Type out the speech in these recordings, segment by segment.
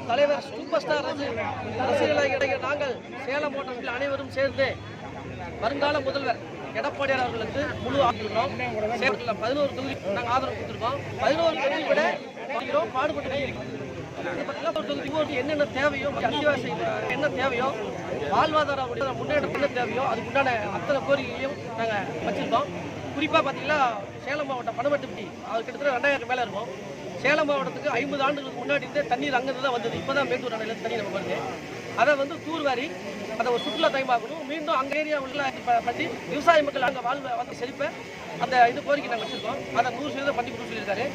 தலைவர் super star அரசியலாக நாங்கள் சேலம் மாவட்டத்தில் அனைவரும் சேர்ந்து வருங்கால முதல்வர் எடப்பாடியார் அவர்களுக்கு முழு ஆக்கியிருக்கோம். சேலத்தில் 11 தொகுதி நாங்கள் ஆதரவு கொடுத்துருக்கோம். 11 தொகுதி விட பாடுபட்டு தொகுதி என்னென்ன தேவையோ, அத்தியாவசிய என்ன தேவையோ, வாழ்வாதார முன்னேற்றம் என்ன தேவையோ அதுக்குண்டான அத்தனை கோரிக்கையும் நாங்கள் வச்சிருக்கோம். குறிப்பாக பார்த்தீங்கன்னா சேலம் மாவட்டம் பணவட்டுப்பட்டி அது கிட்டத்தட்ட 2000 மேலே இருக்கும். சேலம் மாவட்டத்துக்கு 50 ஆண்டுகளுக்கு முன்னாடி இருந்தே தண்ணீர் அங்கிருந்து தான் வந்தது. இப்போ தான் மேட்டூர் அணையிலேருந்து தண்ணி நம்ம வருது. அதை வந்து தூர்வாரி அதை ஒரு சுற்றுலா தயமாக்கணும். மீண்டும் அங்கே ஏரியா உள்ள பற்றி விவசாய மக்கள் அங்கே வந்து செழிப்பை அந்த இது கோரிக்கை நாங்கள் வச்சுருக்கோம். அதை 100% பண்ணி கொடுக்க சொல்லியிருக்காரு.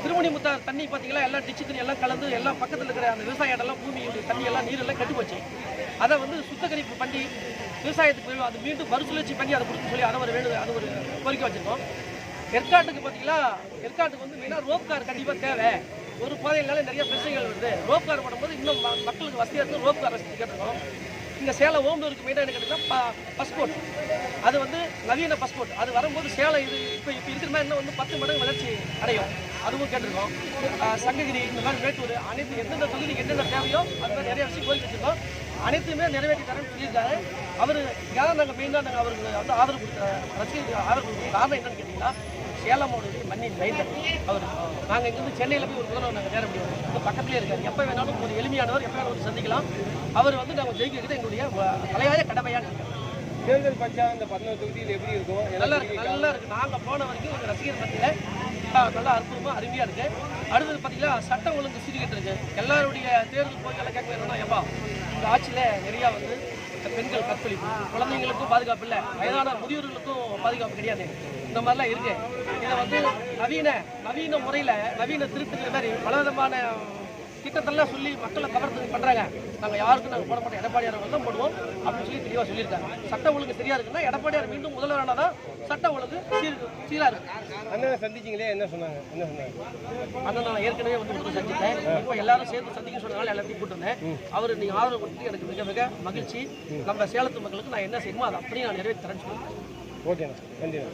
திருமணி முத்தார் தண்ணி பார்த்தீங்கன்னா எல்லாம் டிச்சு தண்ணி எல்லாம் கலந்து எல்லாம் பக்கத்தில் இருக்கிற அந்த விவசாய இடம்லாம் பூமி தண்ணி எல்லாம் நீரெல்லாம் கெட்டு போச்சு. அதை வந்து சுத்தகரிப்பு பண்ணி விவசாயத்துக்கு அது மீண்டும் மறுசுழற்சி பண்ணி அதை கொடுக்க சொல்லி அதை ஒரு கோரிக்கை வச்சுருக்கோம். ஏற்காட்டுக்கு பார்த்தீங்கன்னா ஏற்காட்டுக்கு வந்து மெயினாக ரோப் கார் கண்டிப்பாக தேவை. ஒரு பாதையினால நிறைய பிரச்சனைகள் வருது. ரோப் கார் பண்ணும்போது இன்னும் மக்களுக்கு வசதியாக இருக்கும். ரோப் கார் வசதி கேட்டிருக்கோம். இங்கே சேலம் ஓம்பலூருக்கு மெயினாக என்ன கேட்டிங்கன்னா பஸ்போர்ட், அது வந்து நவீன பஸ்போர்ட் அது வரும்போது சேலம் இது இப்போ இருக்கிற மாதிரி இன்னும் வந்து 10 மடங்கு வளர்ச்சி அடையும். அதுவும் கேட்டிருக்கோம். சங்ககிரி இந்த மாதிரி மேட்டூர் அனைத்து எந்தெந்த தொகுதிக்கு என்னென்ன தேவையோ அது மாதிரி நிறைய விஷயம் கோரிக்கை வச்சுருக்கோம். அனைத்துமே நிறைவேற்றி தரேன்னு சொல்லியிருக்காரு. அவர் யாரும் நாங்கள் மெயினாக நாங்கள் அவருக்கு வந்து ஆதரவு கொடுக்குற ரசிகர்களுக்கு ஆதரவு கொடுக்குற காரணம் என்னன்னு கேட்டிங்கன்னா சேலமோட மண்ணின் மைந்தர் அவர். நாங்கள் இங்கேருந்து சென்னையில் போய் ஒரு முதல்வர் நாங்கள் நேர முடியும். இப்போ பக்கத்துலேயே இருக்கார். எப்போ வேணாலும் ஒரு எளிமையானவர், எப்போ வேணாலும் சந்திக்கலாம். அவர் வந்து நாங்கள் ஜெயிக்க வைக்கிறது எங்களுடைய தலையாய கடமையான தேர்தல் பஞ்சாயத்து அந்த 11 தொகுதியில் எப்படி இருக்கும்? நல்லா இருக்குது. நாங்கள் போன வரைக்கும் எங்கள் ரசிகர் மத்தியில் நல்லா அற்புதமாக அருமையாக இருக்குது. அடுத்தது பார்த்தீங்கன்னா சட்டம் ஒழுங்கு சீர்கெட்டு இருக்குது. எல்லாருடைய தேர்தல் போய் எல்லாம் கேட்க வேணும்னா எப்பா இந்த ஆட்சியில் நிறையா வந்து பெண்கள் கற்பழிப்பு, குழந்தைங்களுக்கும் பாதுகாப்பு இல்லை, வயதான முதியோர்களுக்கும் பாதுகாப்பு கிடையாது. இந்த மாதிரிலாம் இருக்குது. இதை வந்து நவீன முறையில் நவீன திருத்துக்கிற மாதிரி பலவிதமான திட்டத்தெல்லாம் சொல்லி மக்களை கவர்த்து பண்ணுறாங்க. நாங்கள் யாருக்கும் நாங்கள் போட மாட்டோம், எடப்பாடியார் தான் போடுவோம் அப்படின்னு சொல்லி தெளிவாக சொல்லியிருக்காங்க. சட்ட ஒழுங்கு சரியாக இருக்குன்னா எடப்பாடியார் மீண்டும் முதல்வரானால் தான் சட்ட ஒழுங்கு சீராக இருக்கு. அண்ணனை சந்திச்சிங்களே, என்ன சொன்னாங்க? அண்ணன் நான் ஏற்கனவே வந்து சந்தித்தேன். இப்போ எல்லாரும் சேர்ந்து சந்திக்க சொன்னதால எல்லாத்தையும் கூட்டு வந்தேன். அவர் நீங்கள் ஆதரவு கொடுத்து எனக்கு மிக மிக மகிழ்ச்சி. நம்ம சேலத்து மக்களுக்கு நான் என்ன செய்யணுமோ அதை அப்படியே நான் நிறைவேற்றி தரேன்னு சொல்லுவேன். ஓகேண்ணா, நன்றி.